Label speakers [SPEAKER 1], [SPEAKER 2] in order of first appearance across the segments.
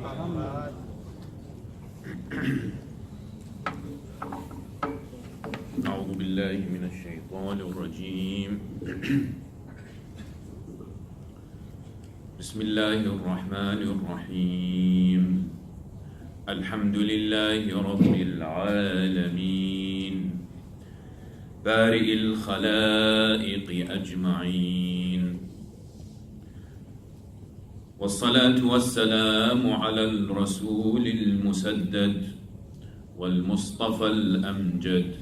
[SPEAKER 1] أعوذ بالله من الشيطان الرجيم. بسم الله الرحمن الرحيم. الحمد لله رب العالمين بارئ الخلائق أجمعين، والصلاة والسلام على الرسول المسدد والمصطفى الأمجد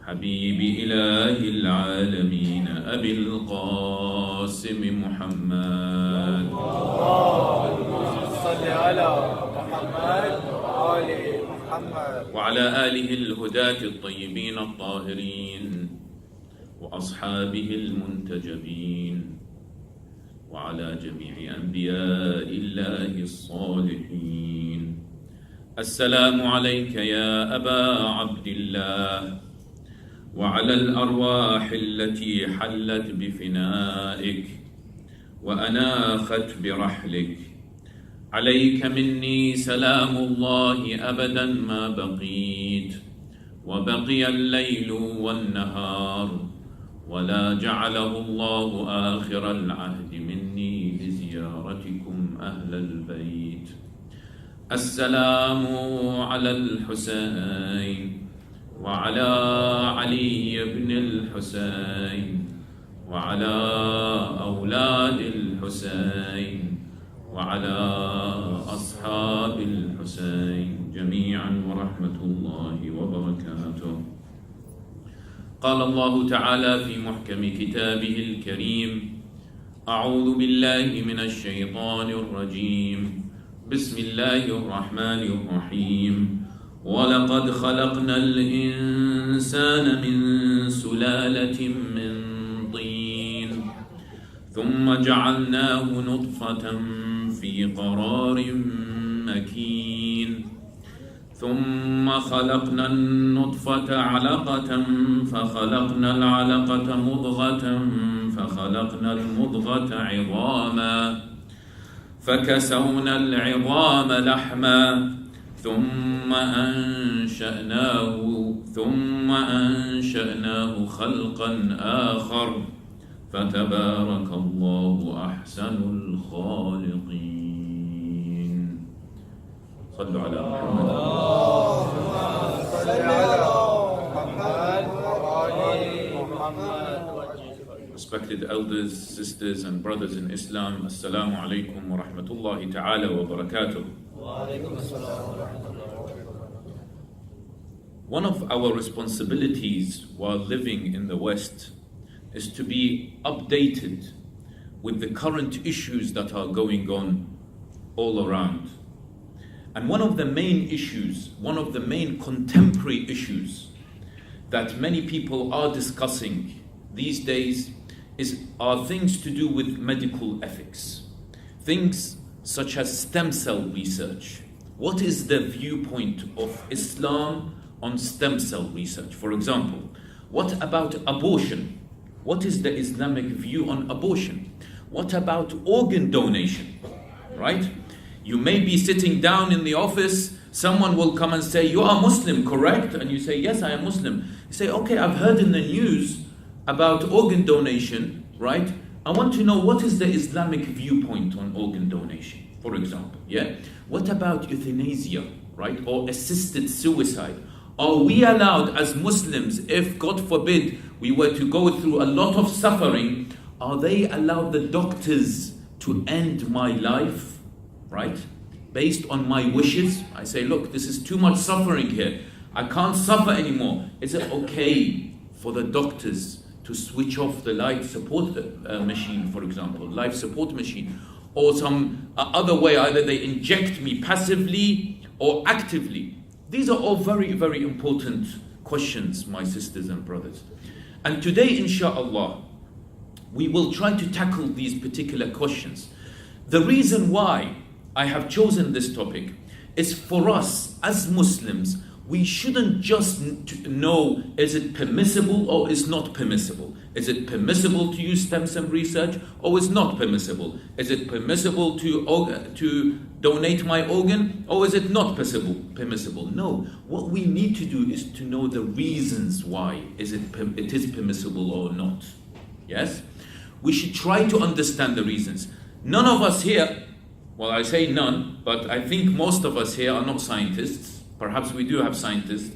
[SPEAKER 1] حبيب إله العالمين أبي القاسم محمد.
[SPEAKER 2] اللهم صل على محمد وآل محمد
[SPEAKER 1] وعلى آله الهداة الطيبين الطاهرين وأصحابه المنتجبين وعلى جميع أنبياء الله الصالحين. السلام عليك يا أبا عبد الله، وعلى الأرواح التي حلت بفنائك وأناخت برحلك. عليك مني سلام الله أبدا ما بقيت، وبقي الليل والنهار، ولا جعله الله آخر العهد مني لزيارتكم أهل البيت. السلام على الحسين وعلى علي بن الحسين وعلى أولاد الحسين وعلى أصحاب الحسين جميعا ورحمة الله وبركاته. قال الله تعالى في محكم كتابه الكريم: أعوذ بالله من الشيطان الرجيم، بسم الله الرحمن الرحيم. ولقد خلقنا الإنسان من سلالة من طين ثم جعلناه نطفة في قرار مكين، ثم خلقنا النطفة علقة فخلقنا العلقة مضغة فخلقنا المضغة عظاما فكسونا العظام لحما ثم أنشأناه خلقا آخر فتبارك الله أحسن الخالقين. صلوا على محمد.
[SPEAKER 2] صل على محمد وآل محمد.
[SPEAKER 1] Respected elders, sisters and brothers in Islam, Assalamu alaikum wa rahmatullahi ta'ala wa barakatuh. One of our responsibilities while living in the West is to be updated with the current issues that are going on all around. And one of the main issues, one of the main contemporary issues that many people are discussing these days are things to do with medical ethics. Things such as stem cell research. What is the viewpoint of Islam on stem cell research? For example, what about abortion? What is the Islamic view on abortion? What about organ donation? Right? You may be sitting down in the office, someone will come and say, "You are Muslim, correct?" And you say, "Yes, I am Muslim." You say, "Okay, I've heard in the news about organ donation, right? I want to know what is the Islamic viewpoint on organ donation, for example, yeah? What about euthanasia, right? Or assisted suicide? Are we allowed as Muslims, if God forbid we were to go through a lot of suffering, are they allowed, the doctors, to end my life, right? Based on my wishes? I say, look, this is too much suffering here. I can't suffer anymore. Is it okay for the doctors to switch off the life support machine, for example, life support machine, or some other way, either they inject me passively or actively? These are all very, very important questions, my sisters and brothers. And today, inshallah, we will try to tackle these particular questions. The reason why I have chosen this topic is for us as Muslims, we shouldn't just know, is it permissible or is not permissible? Is it permissible to use stem cell research or is not permissible? Is it permissible to donate my organ or is it not permissible? No. What we need to do is to know the reasons why it is permissible or not. Yes? We should try to understand the reasons. None of us here, well, I say none, but I think most of us here are not scientists. Perhaps we do have scientists.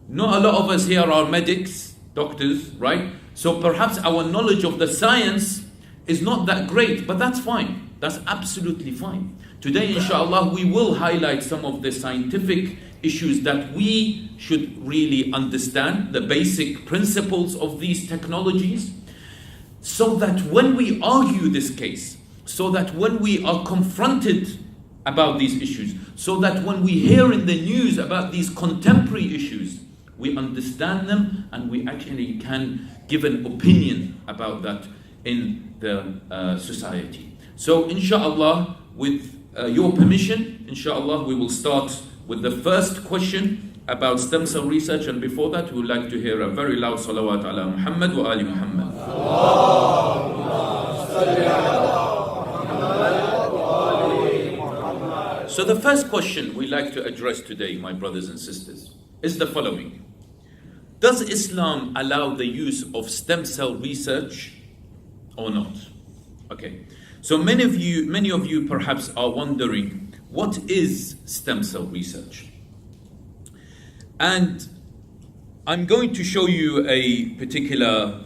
[SPEAKER 1] Not a lot of us here are medics, doctors, right? So perhaps our knowledge of the science is not that great, but that's fine. That's absolutely fine. Today, inshallah, we will highlight some of the scientific issues that we should really understand, the basic principles of these technologies, so that when we argue this case, so that when we are confronted about these issues, so that when we hear in the news about these contemporary issues, we understand them and we actually can give an opinion about that in the society. So inshallah, with your permission, inshallah, we will start with the first question about stem cell research, and before that we would like to hear a very loud salawat ala Muhammad wa ali Muhammad. So the first question we like to address today, my brothers and sisters, is the following. Does Islam allow the use of stem cell research or not? Okay. So many of you perhaps are wondering, what is stem cell research? And I'm going to show you a particular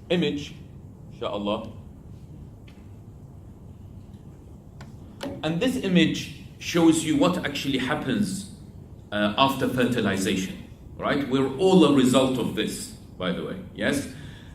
[SPEAKER 1] image, inshallah. And this image shows you what actually happens after fertilization, right? We're all a result of this, by the way, yes?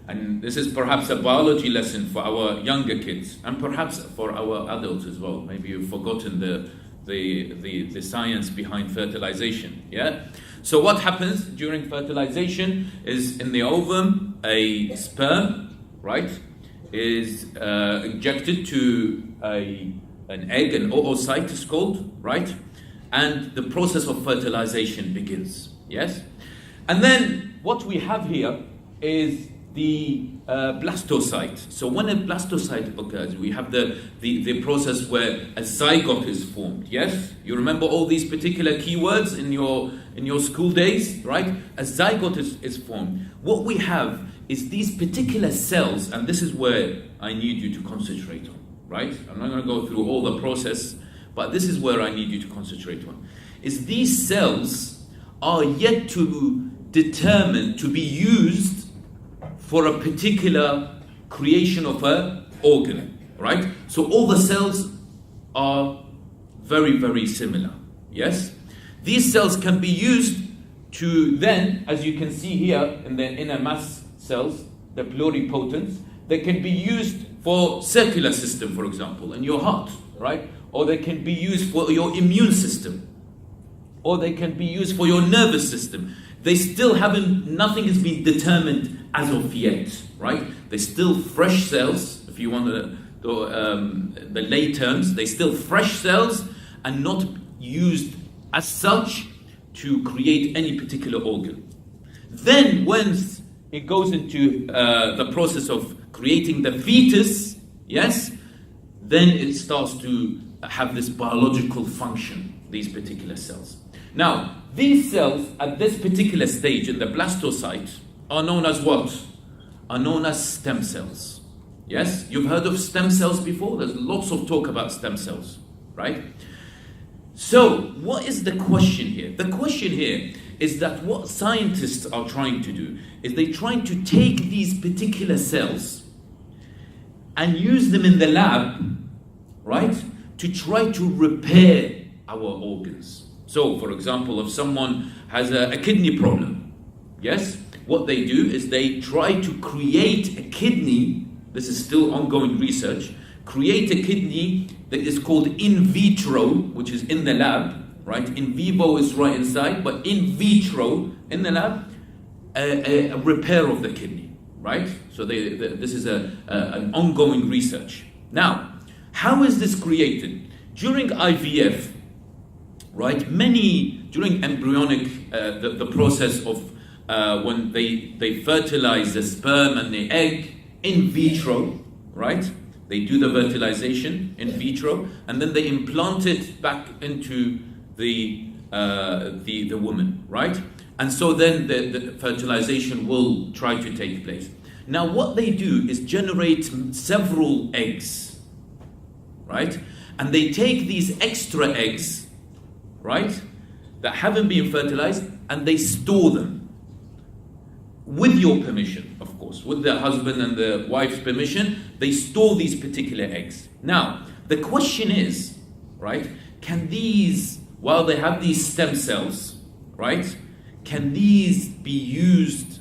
[SPEAKER 1] And this is perhaps a biology lesson for our younger kids, and perhaps for our adults as well. Maybe you've forgotten the science behind fertilization, yeah? So what happens during fertilization is in the ovum, a sperm, right, is injected to an egg, an oocyte is called, right? And the process of fertilization begins, yes? And then what we have here is the blastocyte. So when a blastocyte occurs, we have the process where a zygote is formed, yes? You remember all these particular keywords in your school days, right? A zygote is formed. What we have is these particular cells, and this is where I need you to concentrate on, right? I'm not going to go through all the process, but this is where I need you to concentrate on. Is these cells are yet to determine to be used for a particular creation of an organ, right? So all the cells are very, very similar, yes? These cells can be used to then, as you can see here in the inner mass cells, the pluripotents, they can be used for circular system, for example, in your heart, right? Or they can be used for your immune system, or they can be used for your nervous system. They still nothing has been determined as of yet, right? They're still fresh cells, if you want the lay terms, they're still fresh cells and not used as such to create any particular organ. Then once it goes into the process of creating the fetus, yes, then it starts to have this biological function, these particular cells. Now, these cells at this particular stage in the blastocyte are known as what? Are known as stem cells. Yes? You've heard of stem cells before? There's lots of talk about stem cells, right? So, what is the question here? The question here is that what scientists are trying to do is they're trying to take these particular cells and use them in the lab, right, to try to repair our organs. So, for example, if someone has a kidney problem, yes, what they do is they try to create a kidney, this is still ongoing research, create a kidney that is called in vitro, which is in the lab, right? In vivo is right inside, but in vitro, in the lab, a repair of the kidney, right? So this is an ongoing research. Now, how is this created? During IVF, right? Many, during embryonic, the process of when they fertilize the sperm and the egg in vitro, right? They do the fertilization in vitro, and then they implant it back into the woman, right? And so then the fertilization will try to take place. Now what they do is generate several eggs, right? And they take these extra eggs, right, that haven't been fertilized, and they store them with your permission, of course, with the husband and the wife's permission. They store these particular eggs. Now, the question is, right, can these, while they have these stem cells, right, can these be used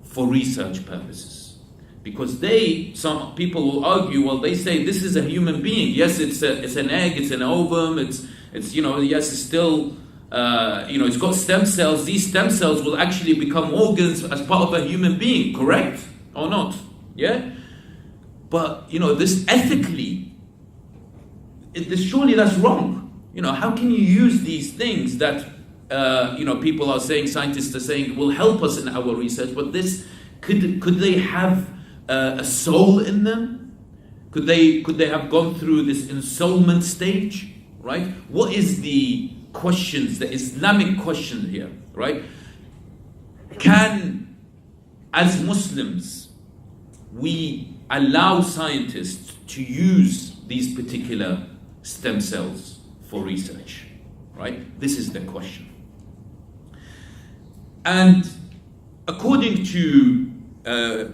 [SPEAKER 1] for research purposes? Because some people will argue, well, they say this is a human being. Yes, it's an egg, it's an ovum, it's yes, it's still, it's got stem cells. These stem cells will actually become organs as part of a human being, correct or not? Yeah? But, this ethically, surely that's wrong. How can you use these things that, people are saying, scientists are saying, will help us in our research, but this, could they have a soul in them? Could they have gone through this ensoulment stage, right? What is the questions, the Islamic question here, right? Can, as Muslims, we allow scientists to use these particular stem cells for research, right? This is the question. And according to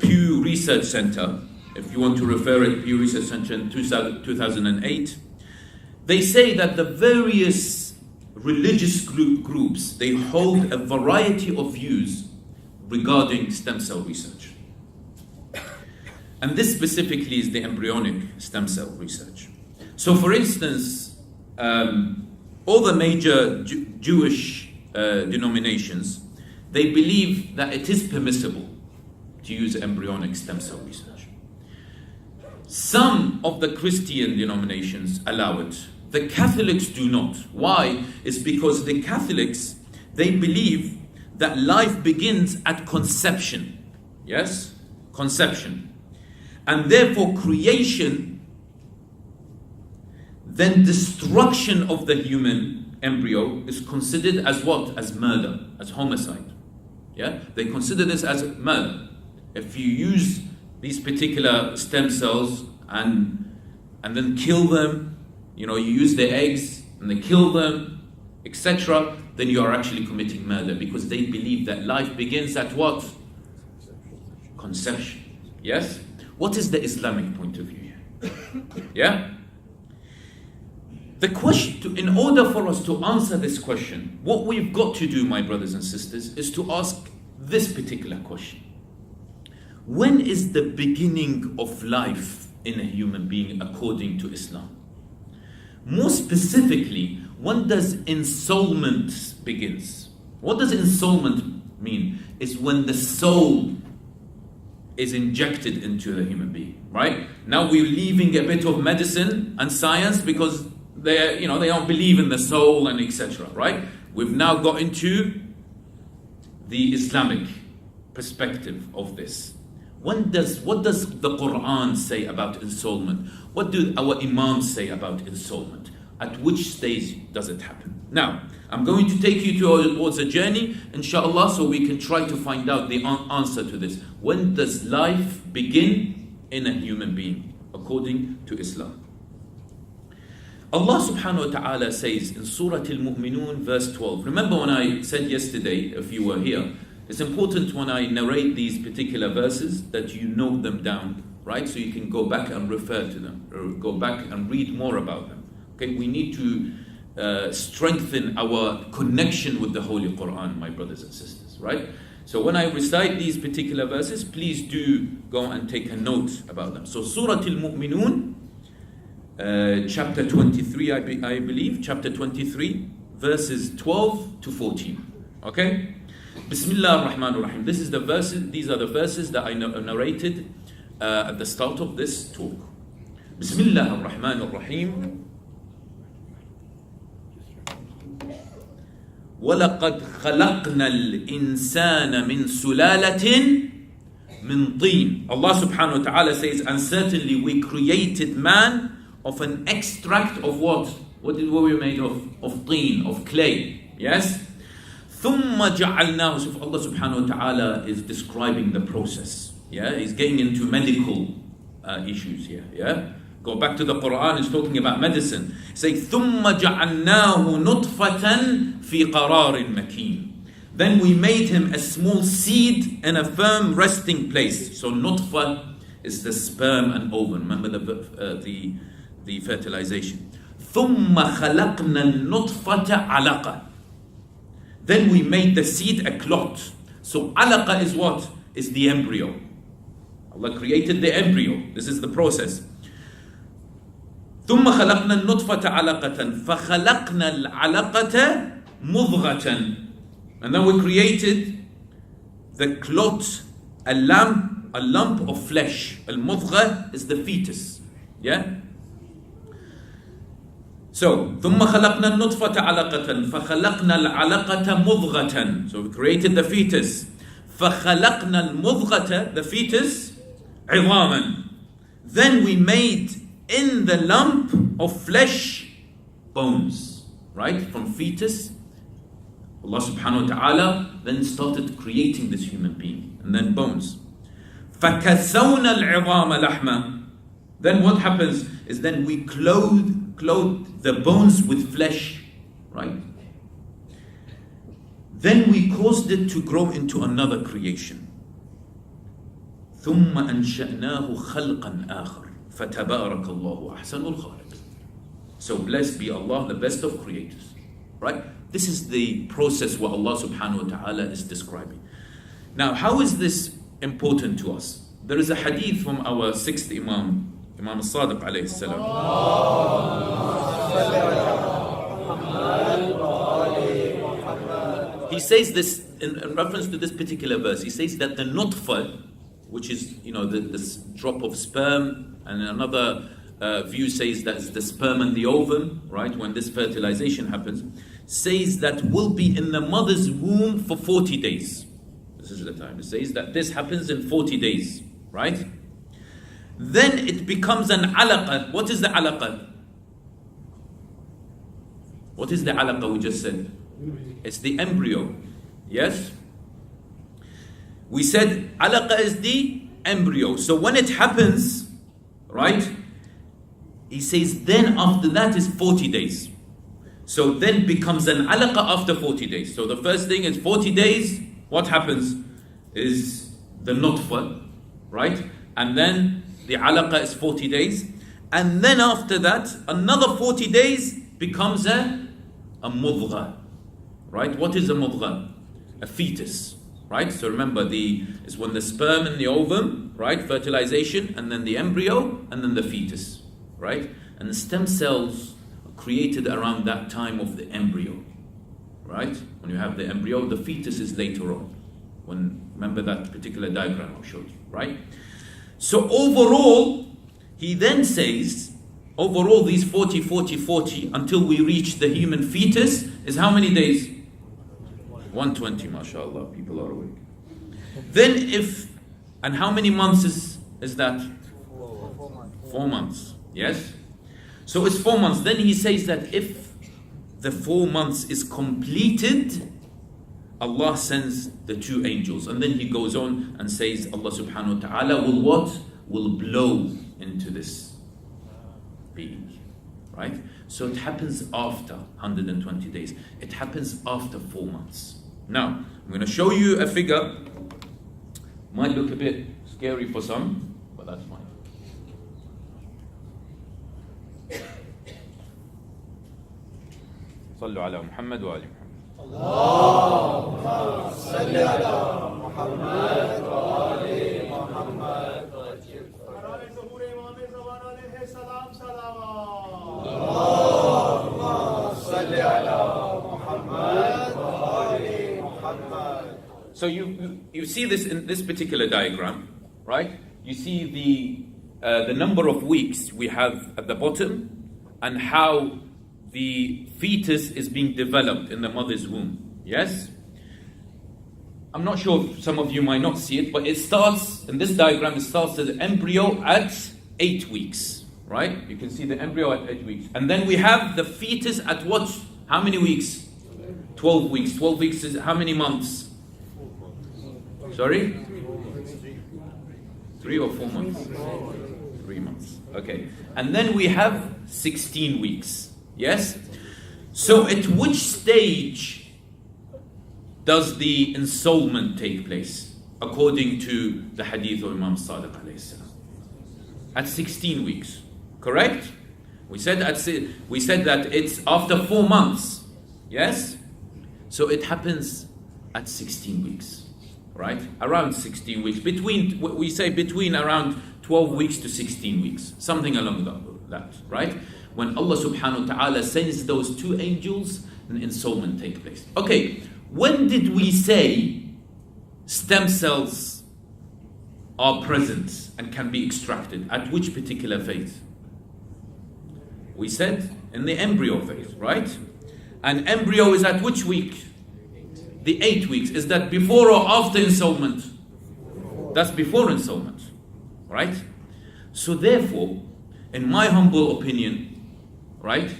[SPEAKER 1] Pew Research Center, if you want to refer it, Pew Research Center in 2008, they say that the various religious groups, they hold a variety of views regarding stem cell research. And this specifically is the embryonic stem cell research. So for instance, all the major Jewish denominations, they believe that it is permissible to use embryonic stem cell research. Some of the Christian denominations allow it. The Catholics do not. Why? It's because the Catholics, they believe that life begins at conception. Yes? Conception. And therefore creation, then destruction of the human embryo is considered as what? As murder, as homicide. Yeah? They consider this as murder. If you use these particular stem cells and then kill them, you use their eggs and they kill them, etc., then you are actually committing murder, because they believe that life begins at what? Conception. Yes? What is the Islamic point of view here? Yeah? The question, in order for us to answer this question, what we've got to do, my brothers and sisters, is to ask this particular question. When is the beginning of life in a human being according to Islam? More specifically, when does ensoulment begins? What does ensoulment mean? It's when the soul is injected into the human being, right? Now we're leaving a bit of medicine and science because they don't believe in the soul and etc., right? We've now got into the Islamic perspective of this. What does the Quran say about ensoulment? What do our imams say about ensoulment? At which stage does it happen? Now, I'm going to take you towards a journey, inshallah, so we can try to find out the answer to this. When does life begin in a human being, according to Islam? Allah subhanahu wa ta'ala says in Surah Al-Mu'minun verse 12. Remember when I said yesterday, if you were here, it's important when I narrate these particular verses that you note them down, right? So you can go back and refer to them, or go back and read more about them. Okay, we need to strengthen our connection with the Holy Quran, my brothers and sisters, right? So when I recite these particular verses, please do go and take a note about them. So Surah Al-Mu'minun, chapter 23, I believe, chapter 23, verses 12 to 14. Okay? Bismillah ar-Rahman ar-Rahim. These are the verses that I narrated at the start of this talk. Bismillah ar-Rahman ar-Rahim. وَلَقَدْ خَلَقْنَا الْإِنسَانَ مِنْ سُلَالَةٍ مِنْ طِينٍ. Allah subhanahu wa ta'ala says, and certainly we created man of an extract of what? What were we made of? Of teen, of clay. Yes? ثُمَّ جَعَلْنَاهُ. So Allah subhanahu wa ta'ala is describing the process. Yeah? He's getting into medical issues here. Yeah? Go back to the Quran, it's talking about medicine. Say, ثُمَّ جَعَلْنَاهُ نُطْفَةً فِي قَرَارٍ مَكِينٍ. Then we made him a small seed in a firm resting place. So nutfa is the sperm and ovum. Remember the fertilization. ثُمَّ خَلَقْنَا النُّطْفَةَ عَلَقَةً. Then we made the seed a clot. So alaqa is what? Is the embryo. Allah created the embryo. This is the process. ثم خلقنا النطفة علقة فخلقنا العلقة مضغة. And then we created the clot, a lump of flesh. Al-mudgha is the fetus. Yeah? So, ثم خلقنا النطفة علقة فخلقنا العلقة مضغة. So we created the fetus. فخلقنا المضغة, the fetus, عظاما. Then we made in the lump of flesh bones. Right? From fetus, Allah subhanahu wa ta'ala then started creating this human being. And then bones. فَكَسَوْنَا الْعِظَامَ لَحْمًا. Then what happens is then we clothe the bones with flesh. Right? Then we caused it to grow into another creation. ثُمَّ أَنشَأْنَاهُ خَلْقًا آخَرَ فَتَبَارَكَ اللَّهُ أَحْسَنُ الْخَالِقِينَ. So blessed be Allah, the best of creators. Right? This is the process what Allah subhanahu wa ta'ala is describing. Now, how is this important to us? There is a hadith from our sixth Imam, Imam al-Sadiq alayhi salam. He says this in reference to this particular verse. He says that the nutfa, which is, this drop of sperm, and another view says that it's the sperm and the ovum, right, when this fertilization happens, says that will be in the mother's womb for 40 days. This is the time. It says that this happens in 40 days, right? Then it becomes an alaqa. What is the alaqa? What is the alaqa we just said? It's the embryo. Yes? We said alaqa is the embryo. So when it happens, right? He says then after that is 40 days. So then becomes an alaqa after 40 days. So the first thing is 40 days. What happens is the nutfa, right? And then the alaqa is 40 days. And then after that, another 40 days becomes a mudgha, right? What is a mudgha? A fetus, right? So remember, it's when the sperm and the ovum, right? Fertilization, and then the embryo, and then the fetus, right? And the stem cells are created around that time of the embryo, right? When you have the embryo, the fetus is later on. Remember that particular diagram I showed you, right? So overall, he then says, overall these 40 until we reach the human fetus is how many days? 120, mashallah, people are awake. Then and how many months is that? 4 months, yes? So it's 4 months. Then he says that if the 4 months is completed, Allah sends the 2 angels. And then he goes on and says, Allah subhanahu wa ta'ala will what? Will blow into this being. Right? So it happens after 120 days. It happens after 4 months. Now, I'm going to show you a figure. Might look a bit scary for some, but that's fine. صلوا على محمد وآل محمد.
[SPEAKER 2] اللهم صل على محمد وآل محمد. برای ظهور امام زمان علیه السلام صلوات. اللهم صل على محمد وآل محمد.
[SPEAKER 1] So you see this in this particular diagram, right? You see the number of weeks we have at the bottom and how the fetus is being developed in the mother's womb. Yes? I'm not sure if some of you might not see it, but it starts, in this diagram, it starts as the embryo at 8 weeks, right? You can see the embryo at 8 weeks. And then we have the fetus at what? How many weeks? 12 weeks. 12 weeks is how many months? Sorry? 3 or 4 months? 3 months. Okay. And then we have 16 weeks. Yes? So at which stage does the ensoulment take place according to the hadith of Imam Sadiq alayhi salam? At 16 weeks. Correct? We said that it's after 4 months. Yes? So it happens at 16 weeks. Right? Around 16 weeks. Between around 12 weeks to 16 weeks. Something along that. Right? When Allah subhanahu wa ta'ala sends those 2 angels, an ensoulment takes place. Okay. When did we say stem cells are present and can be extracted? At which particular phase? We said in the embryo phase, right? And embryo is at which week? The 8 weeks. Is that before or after ensoulment? That's before ensoulment, right? So therefore, in my humble opinion, right?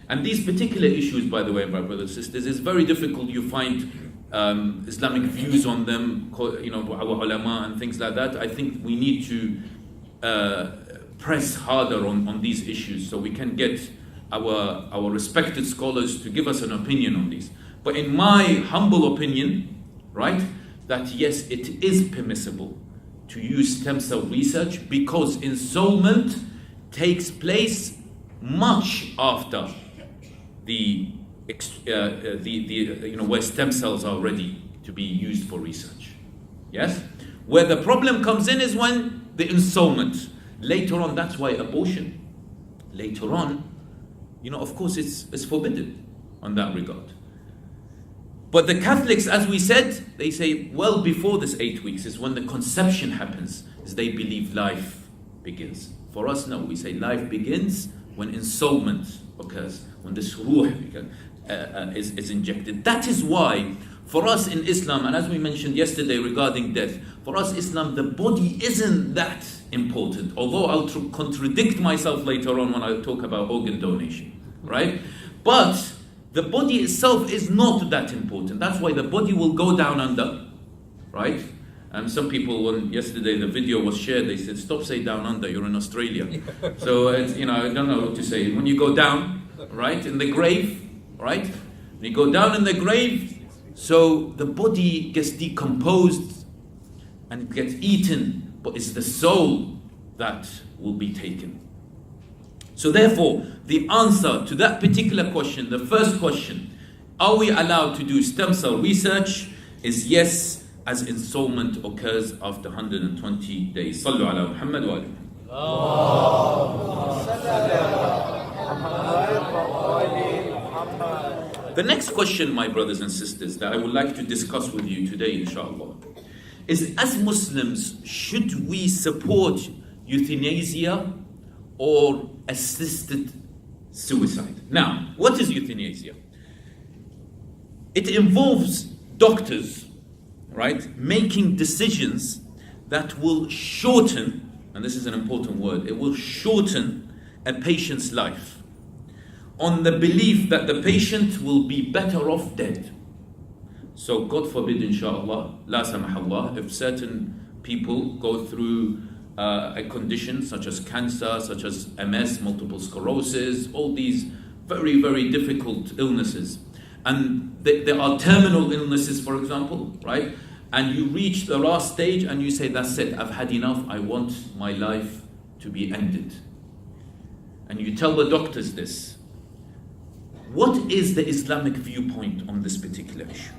[SPEAKER 1] And these particular issues, by the way, my brothers and sisters, it's very difficult. You find Islamic views on them, our ulama and things like that. I think we need to press harder on these issues so we can get our respected scholars to give us an opinion on these. But in my humble opinion, right, that yes, it is permissible to use stem cell research because ensoulment takes place much after where stem cells are ready to be used for research. Yes? Where the problem comes in is when the ensoulment. Later on, that's why abortion. Later on, of course it's forbidden on that regard. But the Catholics, as we said, they say well before this 8 weeks is when the conception happens, as they believe life begins. For us, no, we say life begins when ensoulment occurs, when this ruh is injected. That is why, for us in Islam, and as we mentioned yesterday regarding death, for us Islam, the body isn't that important. Although I'll contradict myself later on when I talk about organ donation, right? But the body itself is not that important. That's why the body will go down under, right? And some people, when yesterday the video was shared, they said, "Stop saying down under, you're in Australia." So, I don't know what to say. When you go down, right, in the grave, right? When you go down in the grave, so the body gets decomposed and it gets eaten, but it's the soul that will be taken. So therefore, the answer to that particular question, the first question, are we allowed to do stem cell research, is yes, as ensoulment occurs after 120 days. Sallu ala Muhammad wa alihi. The next question, my brothers and sisters, that I would like to discuss with you today, inshallah, is as Muslims, should we support euthanasia or assisted suicide? Now, what is euthanasia? It involves doctors, right, making decisions that will shorten, and this is an important word, it will shorten a patient's life on the belief that the patient will be better off dead. So God forbid, inshallah, la samahallah, if certain people go through a condition such as cancer, such as MS, multiple sclerosis, all these very, very difficult illnesses. And there are terminal illnesses, for example, right? And you reach the last stage and you say, that's it, I've had enough, I want my life to be ended. And you tell the doctors this. What is the Islamic viewpoint on this particular issue?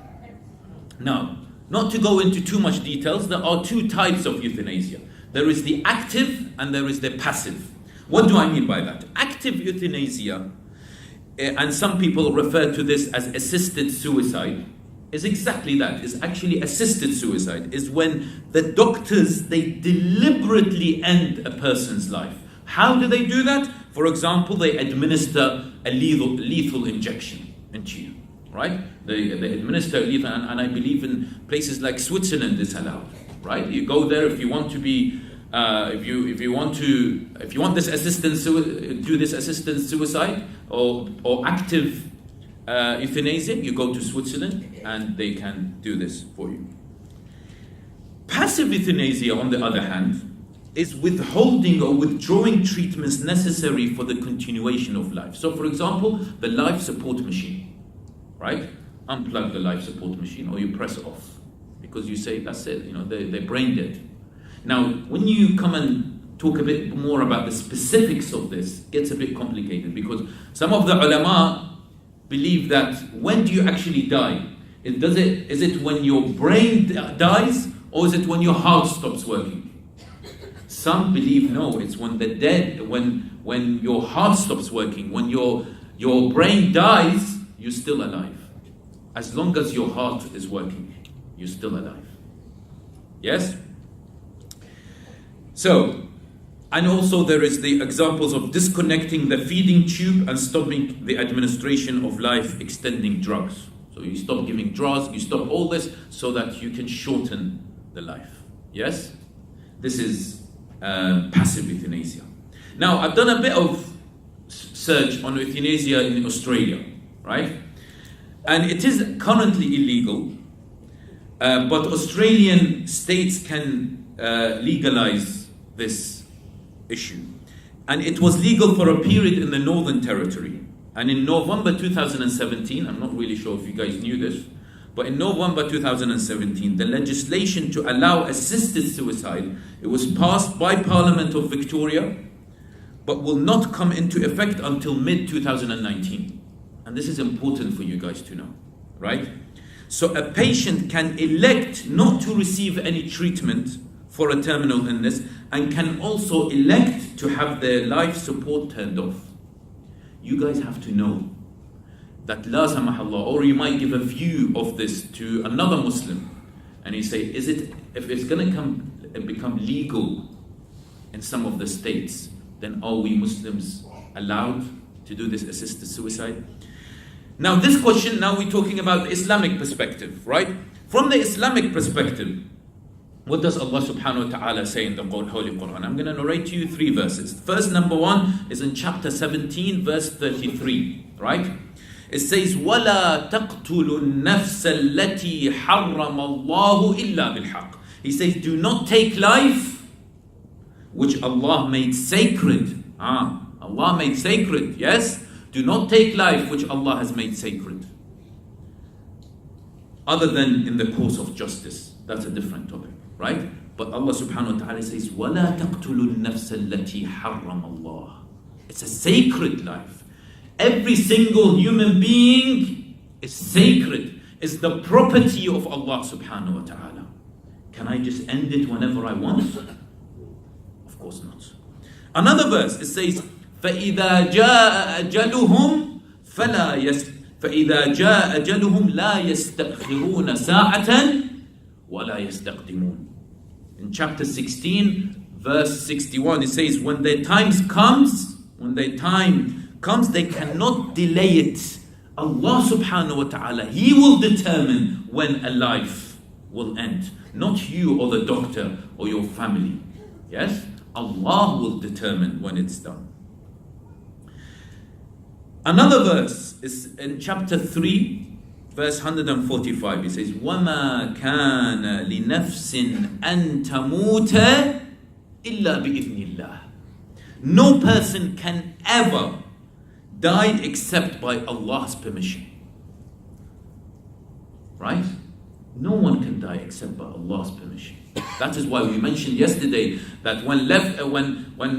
[SPEAKER 1] Now, not to go into too much details, there are 2 types of euthanasia. There is the active and there is the passive. What do I mean by that? Active euthanasia, and some people refer to this as assisted suicide, is exactly that. It's actually assisted suicide. Is when the doctors, they deliberately end a person's life. How do they do that? For example, they administer a lethal injection into you, right? They administer euthanasia, and I believe in places like Switzerland it's allowed, right? You go there if you want to be, if you want this do this assisted suicide or active euthanasia, you go to Switzerland and they can do this for you. Passive euthanasia, on the other hand, is withholding or withdrawing treatments necessary for the continuation of life. So, for example, the life support machine, right? Unplug the life support machine or you press off because you say, that's it, they're brain dead. Now, when you come and talk a bit more about the specifics of this, it gets a bit complicated because some of the ulama believe that when do you actually die? Is it when your brain dies or is it when your heart stops working? Some believe no, it's when when your heart stops working, when your brain dies, you're still alive. As long as your heart is working, you're still alive. Yes? So, and also there is the examples of disconnecting the feeding tube and stopping the administration of life-extending drugs. So you stop giving drugs, you stop all this so that you can shorten the life. Yes? This is passive euthanasia. Now, I've done a bit of search on euthanasia in Australia, right? And it is currently illegal, but Australian states can legalize this issue. And it was legal for a period in the Northern Territory. And in November 2017, I'm not really sure if you guys knew this, but in November 2017, the legislation to allow assisted suicide, it was passed by Parliament of Victoria, but will not come into effect until mid-2019. And this is important for you guys to know, right? So a patient can elect not to receive any treatment for a terminal illness and can also elect to have their life support turned off. You guys have to know that la samahallah, or you might give a view of this to another Muslim and you say, if it's going to become legal in some of the states, then are we Muslims allowed to do this assisted suicide? Now this question, now we're talking about the Islamic perspective, right? From the Islamic perspective, what does Allah subhanahu wa ta'ala say in the Holy Quran? I'm going to narrate to you 3 verses. First, number 1 is in chapter 17, verse 33, right? It says, وَلَا تَقْتُلُوا النَّفْسَ الَّتِي حَرَّمَ اللَّهُ إِلَّا بِالْحَقِّ. He says, do not take life which Allah made sacred. Allah made sacred, yes? Do not take life which Allah has made sacred. Other than in the course of justice. That's a different topic, right? But Allah subhanahu wa ta'ala says, وَلَا تَقْتُلُوا النَّفْسَ الَّتِي حَرَّمَ اللَّهُ. It's a sacred life. Every single human being is sacred, is the property of Allah subhanahu wa ta'ala. Can I just end it whenever I want? Of course not. Another verse, it says, فَإِذَا جَاءَ أَجَلُهُمْ فَإِذَا جَاءَ أَجَلُهُمْ لَا يَسْتَأْخِرُونَ سَاعَةً وَلَا يَسْتَقْدِمُونَ. In chapter 16, verse 61, it says, when their time comes, they cannot delay it. Allah subhanahu wa ta'ala, He will determine when a life will end. Not you or the doctor or your family. Yes? Allah will determine when it's done. Another verse is in chapter 3, verse 145. It says, وَمَا كَانَ لِنَفْسٍ أَن تَمُوتَ إِلَّا بِإِذْنِ اللَّهِ. No person can ever die except by Allah's permission. Right? No one can die except by Allah's permission. That is why we mentioned yesterday that when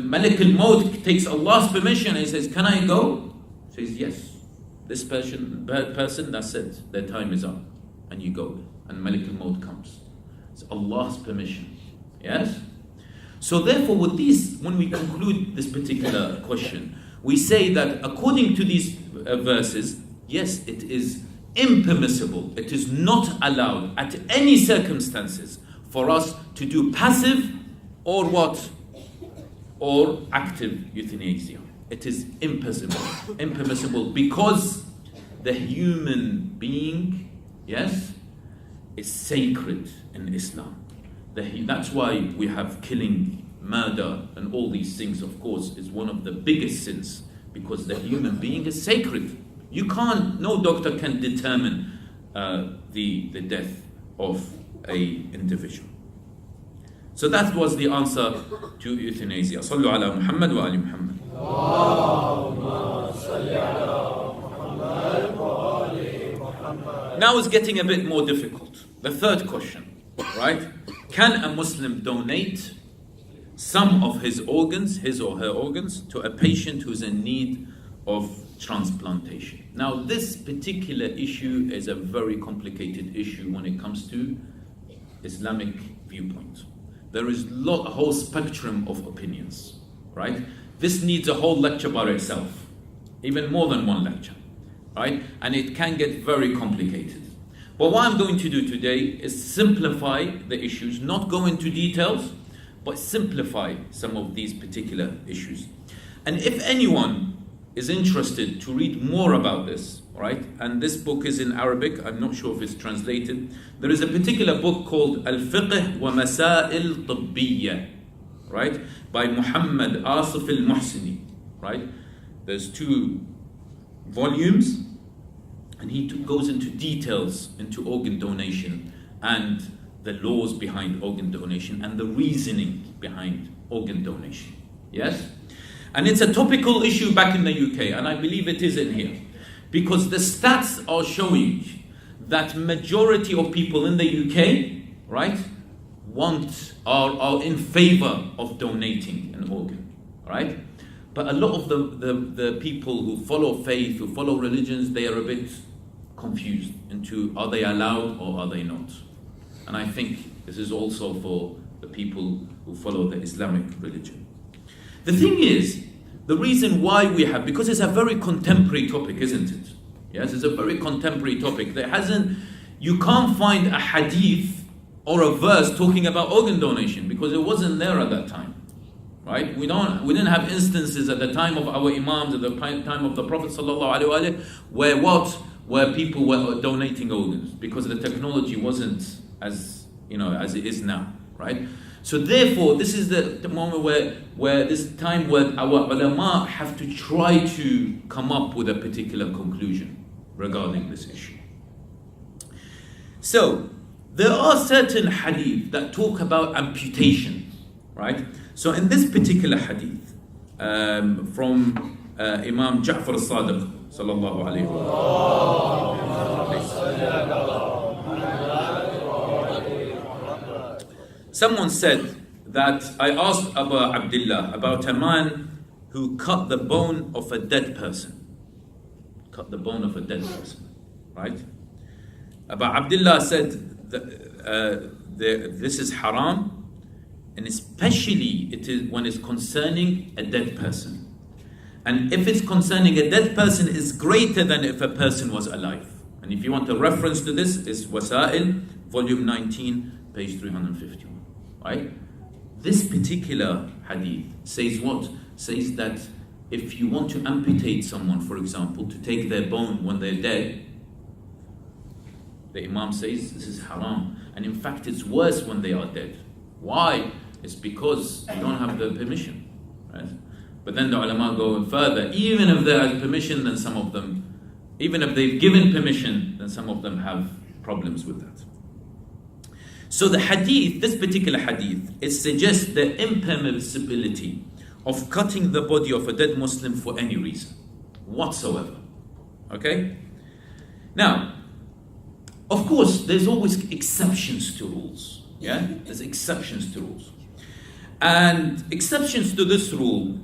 [SPEAKER 1] Malik al-Maut takes Allah's permission and he says, can I go? He says, yes. This person, that's it. Their time is up. And you go. And Malik al-Maut comes. It's Allah's permission. Yes? So therefore, with these, when we conclude this particular question, we say that according to these verses, yes, it is impermissible. It is not allowed at any circumstances for us to do passive or what? Or active euthanasia. It is impermissible because the human being, yes, is sacred in Islam. That's why we have killing, murder, and all these things, of course, is one of the biggest sins, because the human being is sacred. No doctor can determine the death of a individual. So that was the answer to euthanasia. Sallu ala Muhammad wa ali Muhammad. Now it's getting a bit more difficult. The third question, right? Can a Muslim donate some of his organs, his or her organs, to a patient who's in need of transplantation? Now, this particular issue is a very complicated issue when it comes to Islamic viewpoint. There is a whole spectrum of opinions, right? This needs a whole lecture by itself, even more than one lecture, right? And it can get very complicated. But what I'm going to do today is simplify the issues, not go into details, but simplify some of these particular issues. And if anyone is interested to read more about this, right? And this book is in Arabic, I'm not sure if it's translated. There is a particular book called Al-Fiqh wa Masail Tibbiyya, right? By Muhammad Asif al-Muhsini, right? There's 2 volumes, and he goes into details into organ donation and the laws behind organ donation and the reasoning behind organ donation. Yes? And it's a topical issue back in the UK, and I believe it is in here, because the stats are showing that majority of people in the UK, right, are in favor of donating an organ, right? But a lot of the people who follow faith, who follow religions, they are a bit confused into, are they allowed or are they not? And I think this is also for the people who follow the Islamic religion. The thing is, the reason why we have, because it's a very contemporary topic, isn't it? Yes, it's a very contemporary topic. You can't find a hadith or a verse talking about organ donation, because it wasn't there at that time, right? We didn't have instances at the time of our imams, at the time of the Prophet ﷺ, where people were donating organs, because the technology wasn't as it is now, right? So therefore, this is the moment where this time where our ulama have to try to come up with a particular conclusion regarding this issue. So there are certain hadith that talk about amputation, right? So in this particular hadith from Imam Ja'far al-Sadiq sallallahu alayhi wa sallam, someone said that I asked Abu Abdullah about a man who cut the bone of a dead person. Cut the bone of a dead person, right? Abu Abdullah said that, this is haram, and especially it is when it's concerning a dead person. And if it's concerning a dead person, it's greater than if a person was alive. And if you want a reference to this, it's Wasail, volume 19, page 351. Right? This particular hadith says what? Says that if you want to amputate someone, for example, to take their bone when they're dead, the Imam says this is haram. And in fact, it's worse when they are dead. Why? It's because you don't have the permission. Right? But then the ulama go further. Even if they have permission, then some of them, even if they've given permission, then some of them have problems with that. So the hadith, this particular hadith, it suggests the impermissibility of cutting the body of a dead Muslim for any reason whatsoever. Okay? Now, of course, there's always exceptions to rules. Yeah? There's exceptions to rules. And exceptions to this rule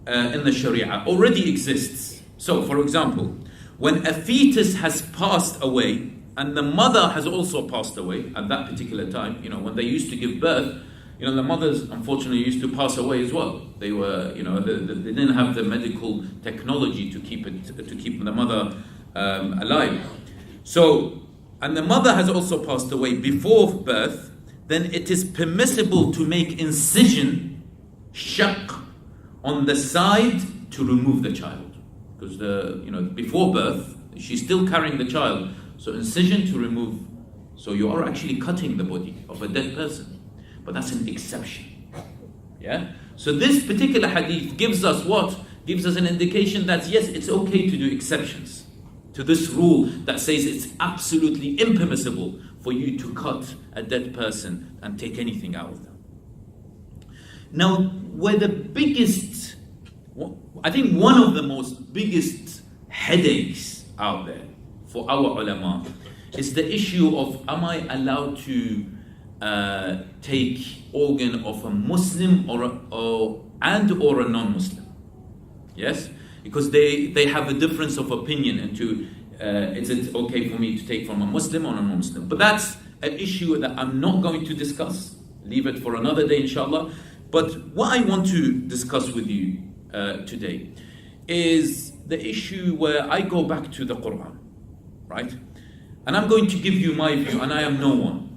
[SPEAKER 1] in the Sharia already exists. So, for example, when a fetus has passed away and the mother has also passed away at that particular time, when they used to give birth, the mothers unfortunately used to pass away as well. They were, they didn't have the medical technology to keep the mother alive. So, and the mother has also passed away before birth, then it is permissible to make incision, shaq, on the side to remove the child. Because before birth, She's still carrying the child. So incision to remove. So you are actually cutting the body of a dead person. But that's an exception. Yeah? So this particular hadith gives us what? Gives us an indication that yes, it's okay to do exceptions to this rule that says it's absolutely impermissible for you to cut a dead person and take anything out of them. Now, where the biggest, I think one of the most biggest headaches out there for our ulama is the issue of, am I allowed to take organ of a Muslim or a non-Muslim? Yes? Because they have a difference of opinion into is it okay for me to take from a Muslim or a non-Muslim? But that's an issue that I'm not going to discuss. Leave it for another day, inshallah. But what I want to discuss with you today is the issue where I go back to the Quran, right? And I'm going to give you my view, and I am no one,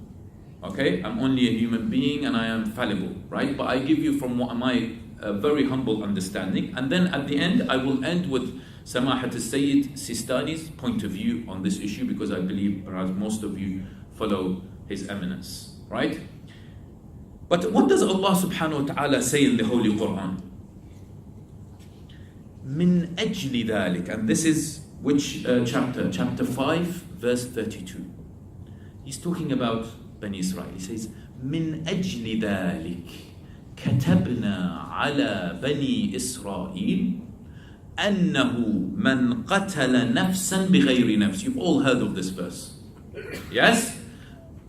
[SPEAKER 1] okay? I'm only a human being and I am fallible, right? But I give you from what my very humble understanding, and then at the end I will end with Samahat al-Sayyid Sistani's point of view on this issue, because I believe perhaps most of you follow His Eminence, right? But what does Allah subhanahu wa ta'ala say in the Holy Quran? Min ajli dhalik, and this is which chapter? Chapter 5, verse 32. He's talking about Bani Israel. He says, Min ajli dhalik كتبنا على بني إسرائيل أنه من قتل نفسا بغير نفس. You've all heard of this verse. Yes?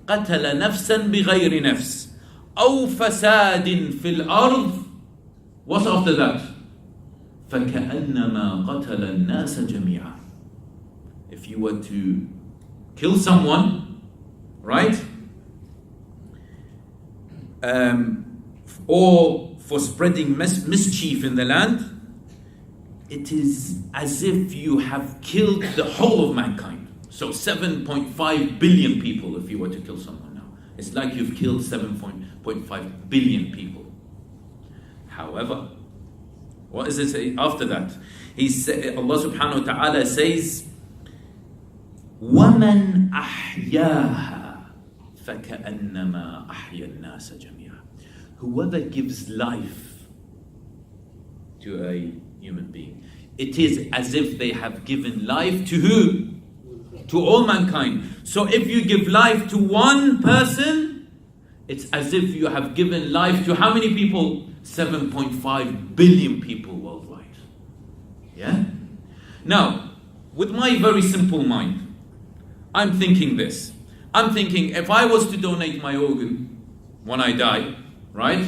[SPEAKER 1] قتل نفسا بغير نفس أو فساد في الأرض. What's after that? فكأنما قتل الناس جميعا. If you were to kill someone, right? Or for spreading mischief in the land, it is as if you have killed the whole of mankind. So 7.5 billion people, if you were to kill someone now. It's like you've killed 7.5 billion people. However, what does it say after that? Allah subhanahu wa ta'ala says, وَمَنْ أَحْيَاهَا فَكَأَنَّمَا أَحْيَا النَّاسَ جَمِيعًا. Whoever gives life to a human being, it is as if they have given life to who? To all mankind. So if you give life to one person, it's as if you have given life to how many people? 7.5 billion people worldwide. Yeah? Now, with my very simple mind, I'm thinking this. I'm thinking, if I was to donate my organ when I die, right?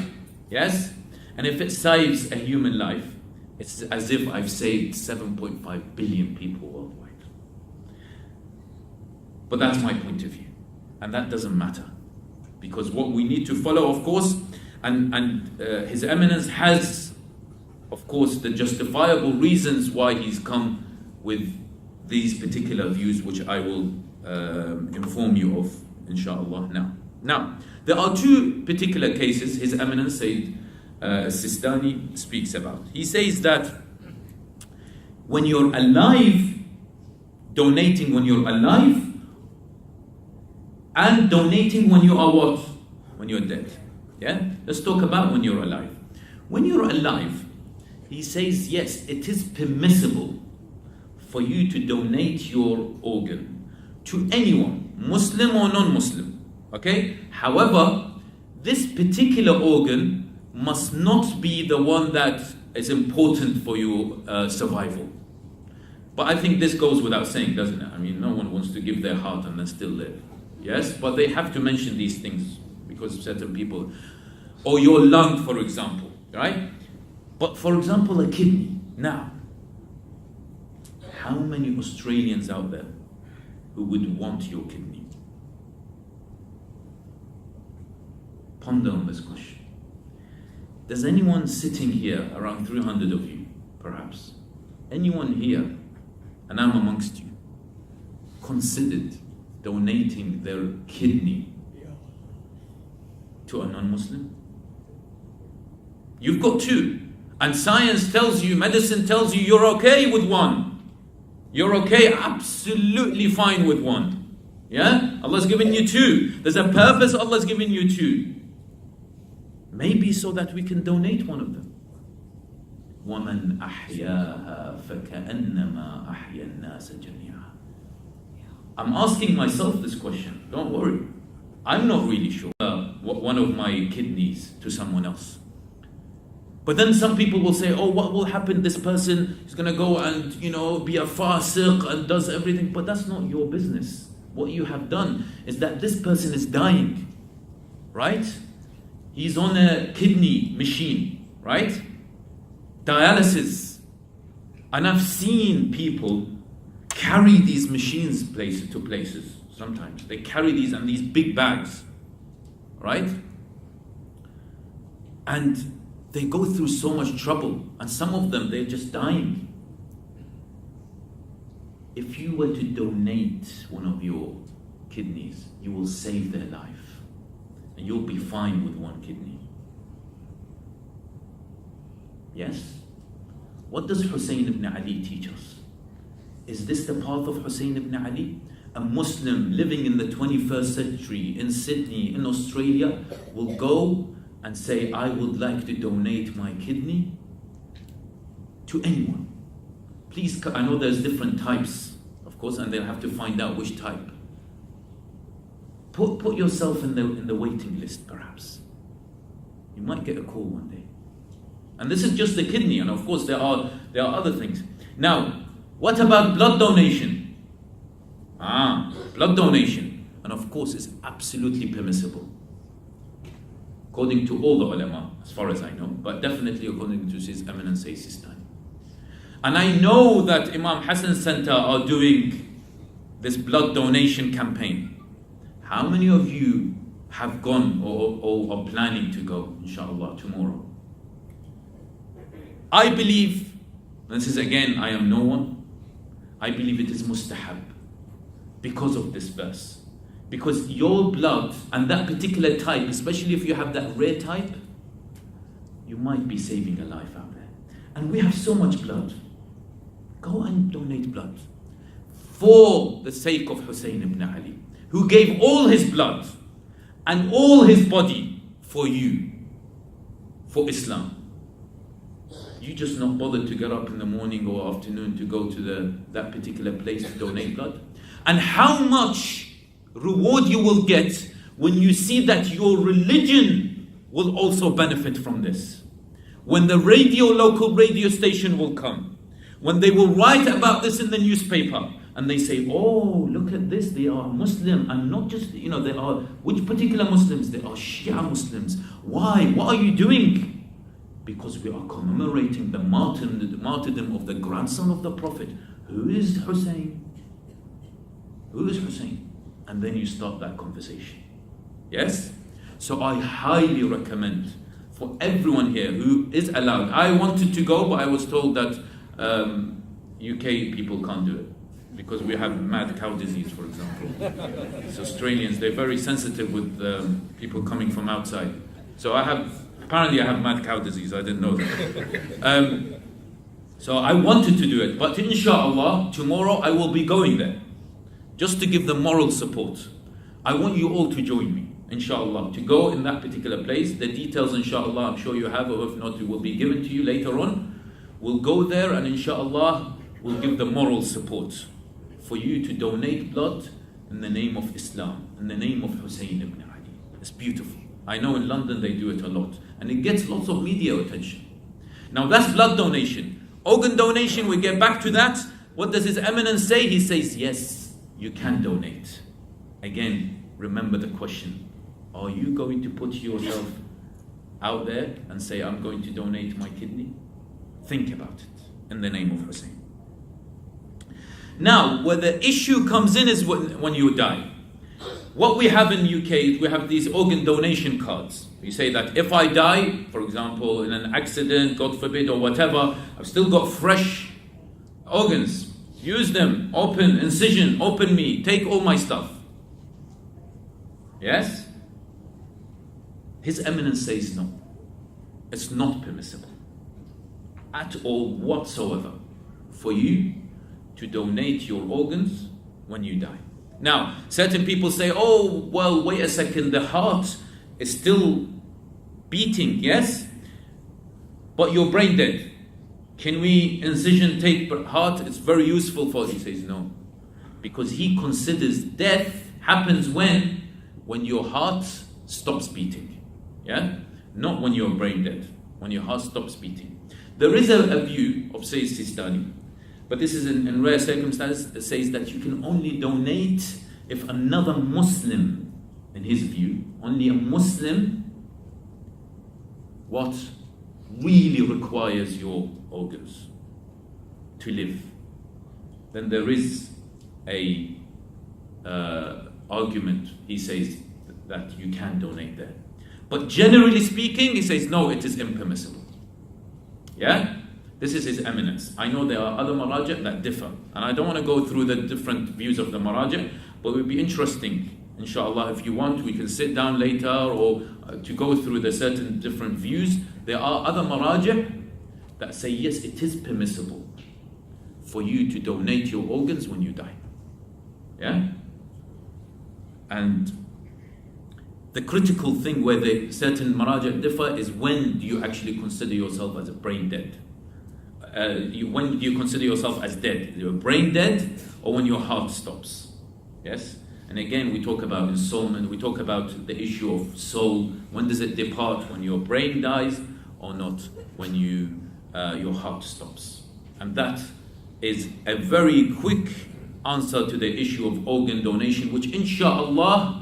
[SPEAKER 1] Yes? And if it saves a human life, it's as if I've saved 7.5 billion people worldwide. But that's my point of view. And that doesn't matter. Because what we need to follow, of course, and His Eminence has, of course, the justifiable reasons why he's come with these particular views, which I will inform you of, inshallah, now. Now, there are two particular cases His Eminence Sayyid Sistani speaks about. He says that when you're alive, donating when you're alive, and donating when you are what? When you're dead. Yeah? Let's talk about when you're alive. When you're alive, he says, yes, it is permissible for you to donate your organ to anyone, Muslim or non-Muslim. Okay? However, this particular organ must not be the one that is important for your survival. But I think this goes without saying, doesn't it? I mean, no one wants to give their heart and then still live. Yes? But they have to mention these things because of certain people. Or your lung, for example. Right? But for example, a kidney. Now, how many Australians out there who would want your kidney? Ponder on this question. Does anyone sitting here, around 300 of you, perhaps, anyone here, and I'm amongst you, considered donating their kidney to a non-Muslim? You've got two, and science tells you, medicine tells you, you're okay with one. You're okay, absolutely fine with one. Yeah? Allah's given you two. There's a purpose Allah's given you two. Maybe so that we can donate one of them. وَمَنْ أَحْيَاهَا فَكَأَنَّمَا أَحْيَا النَّاسَ جَمِيعًا. I'm asking myself this question. Don't worry. I'm not really sure. One of my kidneys to someone else. But then some people will say, oh, what will happen? This person is going to go and, be a fasiq and does everything. But that's not your business. What you have done is that this person is dying. Right? He's on a kidney machine. Right? Dialysis. And I've seen people carry these machines to places sometimes. They carry these in these big bags. Right? And they go through so much trouble, and some of them, they're just dying. If you were to donate one of your kidneys, you will save their life, and you'll be fine with one kidney. Yes? What does Hussein ibn Ali teach us? Is this the path of Hussein ibn Ali? A Muslim living in the 21st century in Sydney, in Australia, will go and say, I would like to donate my kidney to anyone. Please, I know there's different types, of course, and they'll have to find out which type. Put yourself in the waiting list, perhaps. You might get a call one day. And this is just the kidney, and of course there are other things. Now, what about blood donation? Blood donation. And of course it's absolutely permissible. According to all the ulama, as far as I know, but definitely according to His Eminence Sistani. And I know that Imam Hassan Center are doing this blood donation campaign. How many of you have gone or are planning to go, inshallah, tomorrow? I believe, this is again, I am no one, I believe it is mustahab because of this verse. Because your blood and that particular type, especially if you have that rare type, you might be saving a life out there. And we have so much blood. Go and donate blood for the sake of Hussein ibn Ali, who gave all his blood and all his body for you, for Islam. You just not bothered to get up in the morning or afternoon to go to that particular place to donate blood. And how much reward you will get when you see that your religion will also benefit from this. When the local radio station will come, when they will write about this in the newspaper, and they say, oh, look at this, they are Muslim, and not just, they are, which particular Muslims? They are Shia Muslims. Why? What are you doing? Because we are commemorating the martyrdom of the grandson of the Prophet. Who is Hussein? Who is Hussein? And then you start that conversation. Yes? So I highly recommend for everyone here who is allowed. I wanted to go, but I was told that UK people can't do it because we have mad cow disease, for example. It's Australians, they're very sensitive with people coming from outside. So apparently I have mad cow disease, I didn't know that. So I wanted to do it, but inshallah, tomorrow I will be going there. Just to give the moral support. I want you all to join me, inshallah, to go in that particular place. The details, inshallah, I'm sure you have, or if not, it will be given to you later on. We'll go there and inshallah, we'll give the moral support for you to donate blood in the name of Islam, in the name of Hussein ibn Ali. It's beautiful. I know in London they do it a lot, and it gets lots of media attention. Now that's blood donation. Organ donation, we get back to that. What does His Eminence say? He says, yes, you can donate. Again, remember the question. Are you going to put yourself out there and say, I'm going to donate my kidney? Think about it in the name of Hussein. Now, where the issue comes in is when you die. What we have in UK, we have these organ donation cards. We say that if I die, for example, in an accident, God forbid, or whatever, I've still got fresh organs. Use them, open, incision, open me, take all my stuff. Yes? His Eminence says no. It's not permissible. At all whatsoever. For you to donate your organs when you die. Now, certain people say, oh, well, wait a second, the heart is still beating, yes? But you're brain dead. Can we incision take heart? It's very useful for it. He says no. Because he considers death happens when your heart stops beating. Yeah? Not when you're brain dead. When your heart stops beating. There is a view of Sayyid Sistani, but this is in rare circumstances, that says that you can only donate if another Muslim, in his view, only a Muslim, what really requires your organs to live. Then there is a argument, he says, that you can donate there. But generally speaking, he says, no, it is impermissible. Yeah? This is his eminence. I know there are other maraja that differ. And I don't want to go through the different views of the maraja, but it would be interesting, inshallah, if you want, we can sit down later or to go through the certain different views. There are other maraja that say, yes, it is permissible for you to donate your organs when you die. Yeah? And the critical thing where the certain maraja differ is when do you actually consider yourself as a brain dead? When do you consider yourself as dead? You're brain dead or when your heart stops? Yes? And again, we talk about ensoulment, we talk about the issue of soul. When does it depart? When your brain dies or not? When your heart stops. And that is a very quick answer to the issue of organ donation, which inshallah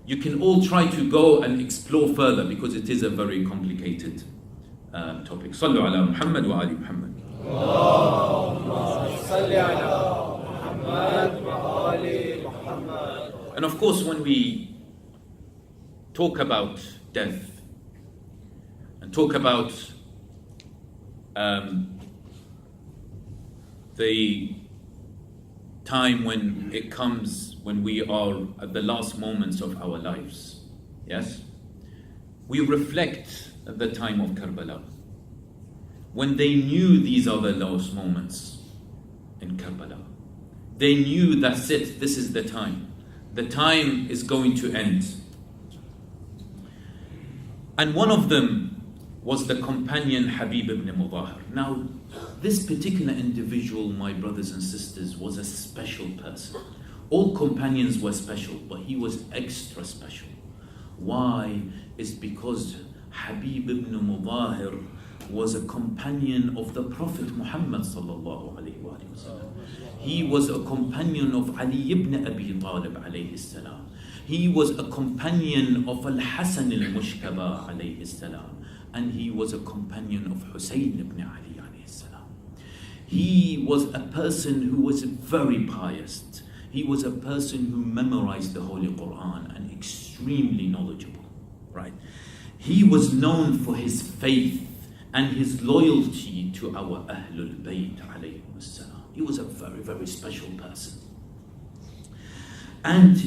[SPEAKER 1] you can all try to go and explore further because it is a very complicated topic. Sallu ala Muhammad wa ali Muhammad. And of course, when we talk death and talk about the time when it comes, when we are at the last moments of our lives, yes, we reflect at the time of Karbala, when they knew these are the last moments in Karbala. They knew that's it, this is the time. The time is going to end. And one of them was the companion Habib ibn Mudahir. Now, this particular individual, my brothers and sisters, was a special person. All companions were special, but he was extra special. Why? It's because Habib ibn Mudahir was a companion of the Prophet Muhammad sallallahu alayhi wa sallam. He was a companion of Ali ibn Abi Talib alayhi salam. He was a companion of Al-Hasan al-Mushkaba alayhi salam. And he was a companion of Hussein ibn Ali alayhi salam. He was a person who was very pious. He was a person who memorized the Holy Quran and extremely knowledgeable. Right? He was known for his faith and his loyalty to our Ahlul Bayt alayhim as-salam. He was a very, very special person. And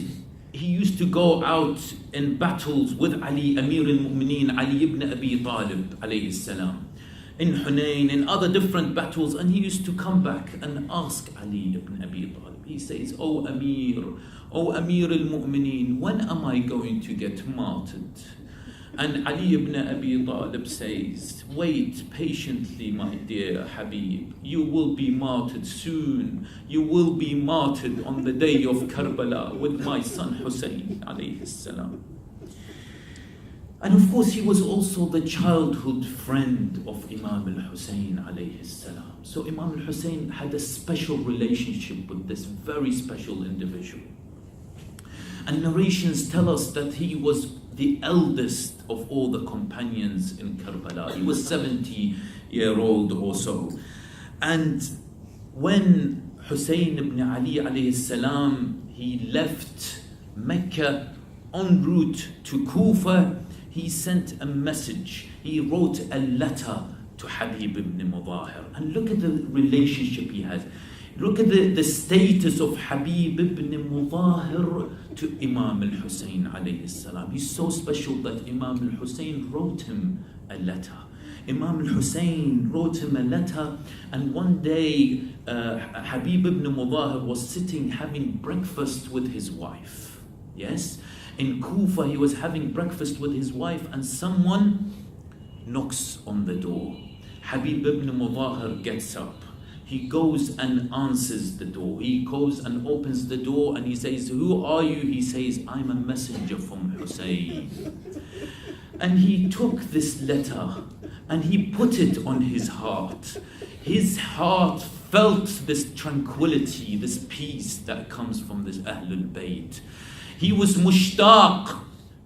[SPEAKER 1] he used to go out in battles with Ali, Amir al-Mu'mineen, Ali ibn Abi Talib alayhi salam, in Hunayn, in other different battles, and he used to come back and ask Ali ibn Abi Talib. He says, O Amir al-Mu'mineen, when am I going to get martyred? And Ali ibn Abi Talib says, wait patiently, my dear Habib. You will be martyred soon. You will be martyred on the day of Karbala with my son Hussein alayhi salam. And of course, he was also the childhood friend of Imam al-Hussein alayhi salam. So Imam al-Hussein had a special relationship with this very special individual. And narrations tell us that he was the eldest of all the companions in Karbala. He was 70-year-old or so. And when Hussein ibn Ali alayhi salam, he left Mecca en route to Kufa, he sent a message. He wrote a letter to Habib ibn Mudahir. And look at the relationship he has. Look at the status of Habib ibn Mudahir to Imam al-Hussein alayhi salam. He's so special that Imam al-Hussein wrote him a letter. Imam al-Hussein wrote him a letter, and one day Habib ibn Mudahir was sitting having breakfast with his wife. Yes, in Kufa he was having breakfast with his wife, and someone knocks on the door. Habib ibn Mudahir gets up. He goes and answers the door. He goes and opens the door and he says, "Who are you?" He says, "I'm a messenger from Hussein." And he took this letter and he put it on his heart. His heart felt this tranquility, this peace that comes from this Ahlul Bayt. He was mushtaq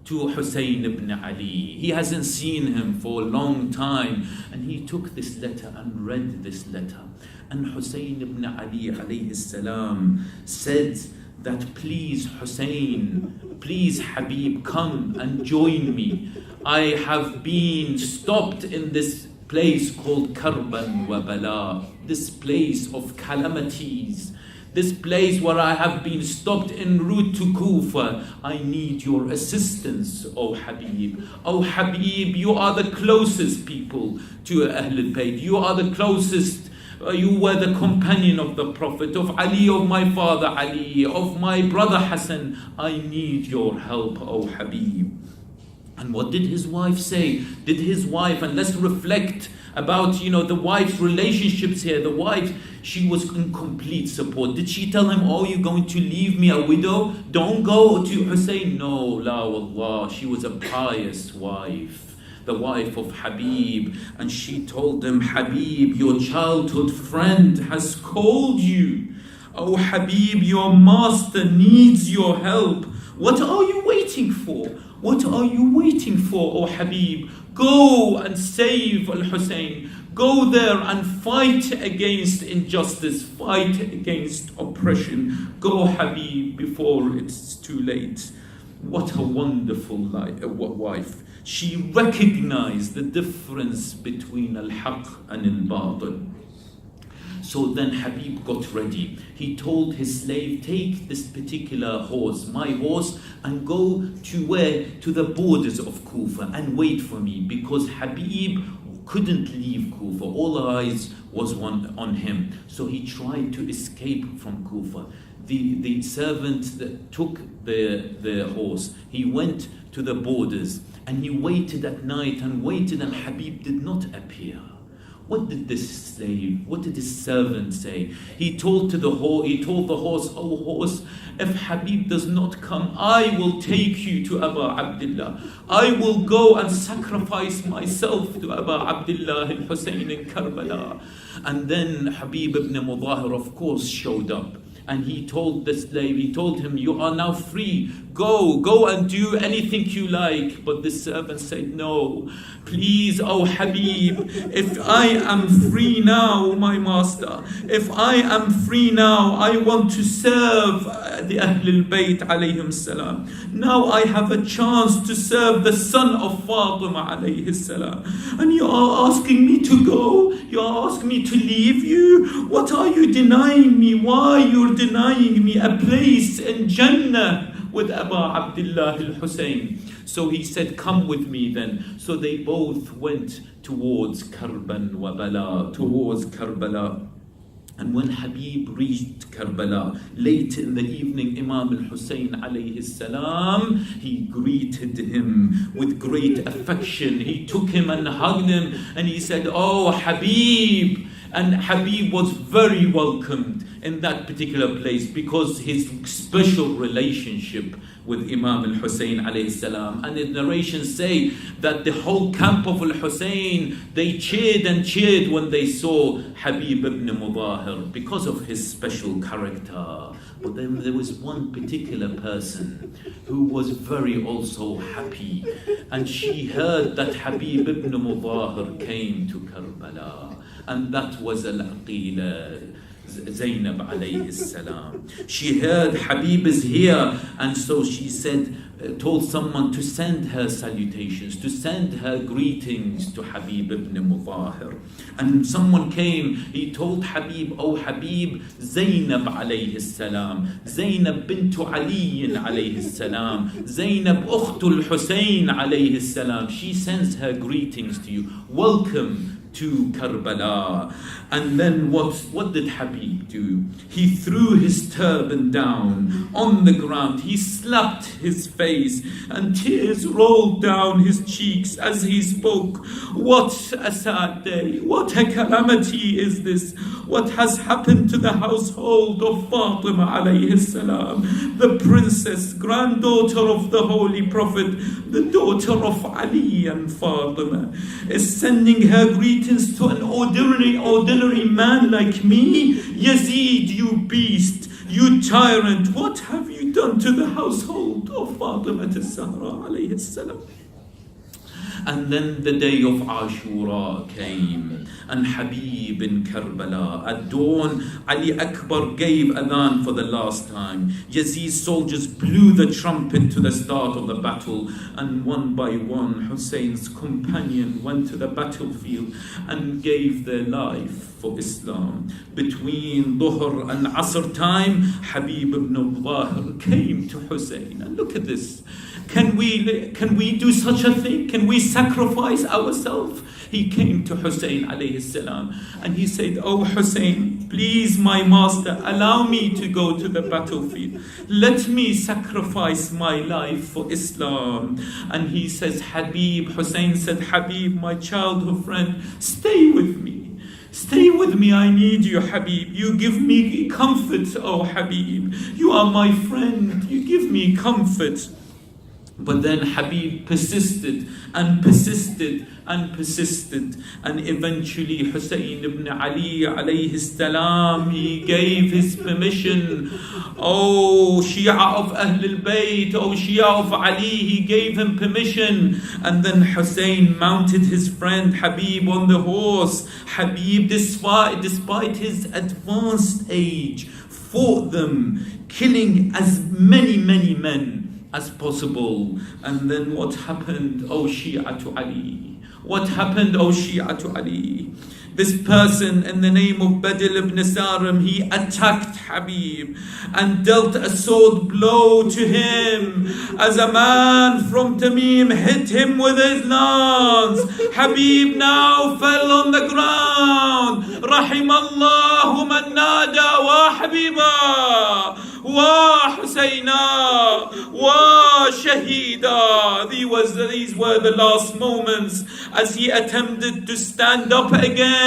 [SPEAKER 1] to Hussein ibn Ali. He hasn't seen him for a long time. And he took this letter and read this letter. And Hussein ibn Ali alayhi salam said that, "Please Hussein, please Habib, come and join me. I have been stopped in this place called Karban wa Bala, this place of calamities, this place where I have been stopped en route to Kufa. I need your assistance, O Habib. O Habib, you are the closest people to Ahlul Bayt. You are the closest. You were the companion of the Prophet, of Ali, of my father Ali, of my brother Hassan. I need your help, O Habib." And what did his wife say? Did his wife, and let's reflect about, the wife's relationships here. The wife, she was in complete support. Did she tell him, "Oh, you're going to leave me a widow? Don't go to Hussein"? No, la wallah. She was a pious wife, the wife of Habib. And she told him, "Habib, your childhood friend has called you. Oh Habib, your master needs your help. What are you waiting for? What are you waiting for, O Habib? Go and save Al-Hussein. Go there and fight against injustice. Fight against oppression. Go, Habib, before it's too late." What a wonderful wife. She recognized the difference between Al-Haq and Al-Batil. So then Habib got ready. He told his slave, "Take this particular horse, my horse, and go to where? To the borders of Kufa and wait for me," because Habib couldn't leave Kufa. All eyes was on him. So he tried to escape from Kufa. The servant that took the horse, he went to the borders and he waited at night and waited, and Habib did not appear. What did this slave, what did his servant say? He told the horse, "Oh horse, if Habib does not come, I will take you to Abu Abdullah. I will go and sacrifice myself to Abu Abdullah al-Hussein in Karbala." And then Habib ibn Mudahir, of course, showed up. And he told the slave, he told him, "You are now free. Go and do anything you like." But the servant said, "No, please, oh Habib, if I am free now, my master, if I am free now, I want to serve the Ahlul Bayt alayhim salam. Now I have a chance to serve the son of Fatima alayhi salam. And you are asking me to go? You are asking me to leave you? What are you denying me? Why you're denying me a place in Jannah with Abu Abdullah al-Hussein?" So he said, "Come with me then." So they both went towards Karban wa Bala, towards Karbala. And when Habib reached Karbala, late in the evening, Imam al-Hussein alayhi salam, he greeted him with great affection. He took him and hugged him and he said, "Oh Habib." And Habib was very welcomed in that particular place because his special relationship with Imam al-Hussein alayhi salam. And the narrations say that the whole camp of al-Hussein, they cheered and cheered when they saw Habib ibn Mudahir because of his special character. But then there was one particular person who was very also happy, and she heard that Habib ibn Mudahir came to Karbala, and that was Al-Aqila. Zainab alayhi salam. She heard Habib is here, and so she said, told someone to send her salutations, to send her greetings to Habib ibn Mudahir. And someone came, he told Habib, oh Habib, Zainab alayhi salam, Zainab bintu Ali alayhi salam, Zainab ukhtul Hussein alayhi salam, she sends her greetings to you. Welcome to Karbala. And then what did Habib do? He threw his turban down on the ground. He slapped his face and tears rolled down his cheeks as he spoke. What a sad day. What a calamity is this. What has happened to the household of Fatima alayhi salam, the princess, granddaughter of the Holy Prophet, the daughter of Ali and Fatima, is sending her greetings to an ordinary man like me? Yazid, you beast, you tyrant, what have you done to the household of Fatima as-Zahra alayhi salam? And then the day of Ashura came, and Habib in Karbala. At dawn, Ali Akbar gave adhan for the last time. Yazid's soldiers blew the trumpet to the start of the battle, and one by one, Hussein's companion went to the battlefield and gave their life for Islam. Between Dhuhr and Asr time, Habib ibn Mudahir came to Hussein. And look at this. Can we do such a thing? Can we sacrifice ourselves? He came to Hussein alayhi salam and he said, oh Hussein, please my master, allow me to go to the battlefield. Let me sacrifice my life for Islam. And he says, Habib, Hussein said, Habib, my childhood friend, stay with me. Stay with me, I need you, Habib. You give me comfort, oh Habib. You are my friend, you give me comfort. But then Habib persisted and persisted and persisted, and eventually Hussein ibn Ali alayhi salam, he gave his permission. Oh Shia of Ahl al-Bayt, oh Shia of Ali, he gave him permission. And then Hussein mounted his friend Habib on the horse. Habib, despite his advanced age, fought them, killing as many men as possible. And then what happened, oh Shia to Ali? What happened, oh Shia to Ali? This person in the name of Badil ibn Sarim, he attacked Habib and dealt a sword blow to him as a man from Tamim hit him with his lance. Habib now fell on the ground. Rahimallahu man nada wa Habiba wa Husayna wa Shahida. These were the last moments as he attempted to stand up again.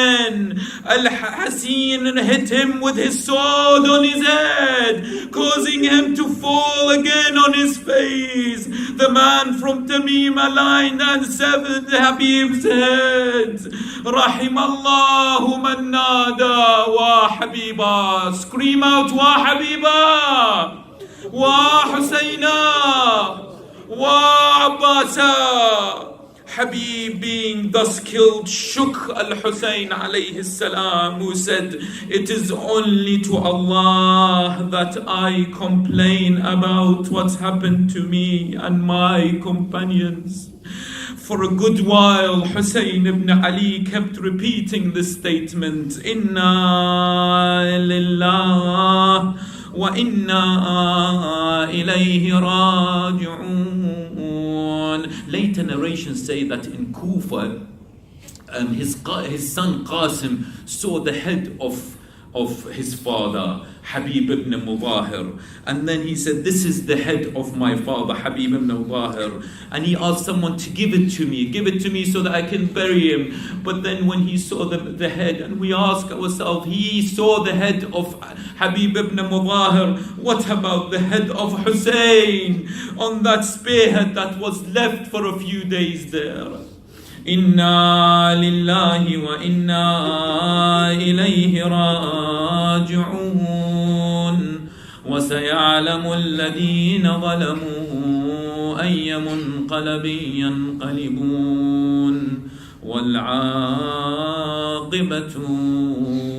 [SPEAKER 1] Al-Hasin hit him with his sword on his head, causing him to fall again on his face. The man from Tamim aligned and severed Habib's head. Rahimallahu man nada wa Habiba. Scream out wa Habiba wa Husayna wa Abbasa. Habib, being thus killed, shook Al-Hussein alayhi salam, who said, it is only to Allah that I complain about what's happened to me and my companions. For a good while, Hussein ibn Ali kept repeating this statement, Inna lillah wa inna ilayhi raji'un. Later narrations say that in Kufa, his son Qasim saw the head of his father, Habib ibn Mudahir. And then he said, this is the head of my father, Habib ibn Mudahir. And he asked someone to give it to me so that I can bury him. But then when he saw the head, and we ask ourselves, he saw the head of Habib ibn Mudahir, what about the head of Hussein on that spearhead that was left for a few days there? Inna lillahi wa inna ilayhi raji'un. Wa sayalamu alladhina zalamu ayya munqalabin yanqalibun. Wal 'aqibatu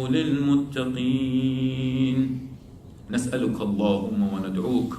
[SPEAKER 1] lil muttaqin. المتقين نسألك اللهم وندعوك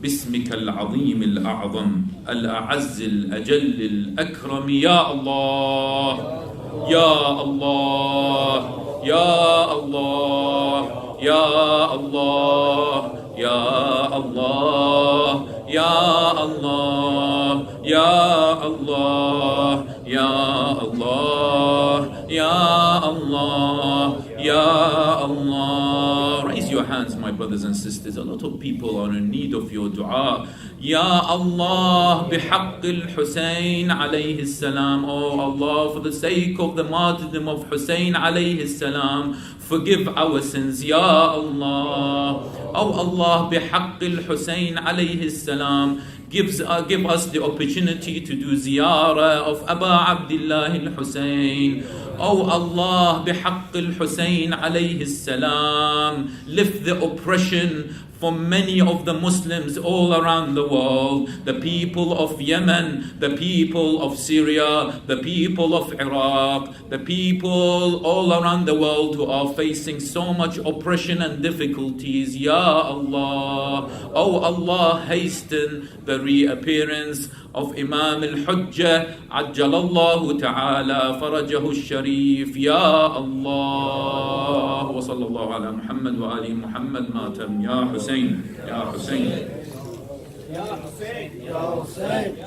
[SPEAKER 1] باسمك العظيم الأعظم الأعز الأجل الأكرم يا الله يا الله يا الله يا الله يا الله يا الله يا الله يا الله يا الله يا الله. Raise your hands, my brothers and sisters. A lot of people are in need of your dua. Ya Allah, بحق الحسين عليه السلام. Oh Allah, for the sake of the martyrdom of Hussein عليه السلام, forgive our sins, Ya Allah. Oh Allah, بحق الحسين عليه السلام, give us the opportunity to do ziyarah of Aba Abdullah al-Hussein. Oh Allah, بحق الحسين عليه السلام, lift the oppression for many of the Muslims all around the world, the people of Yemen, the people of Syria, the people of Iraq, the people all around the world who are facing so much oppression and difficulties. Ya Allah, oh Allah, hasten the reappearance of Imam al-Hujjah Ajjalallahu Ta'ala Farajahu al-Sharif. Ya Allah, wa sallallahu ala Muhammad wa ali Muhammad matam. Ya Hussein, Ya Hussein, Ya Hussein, Ya Hussein.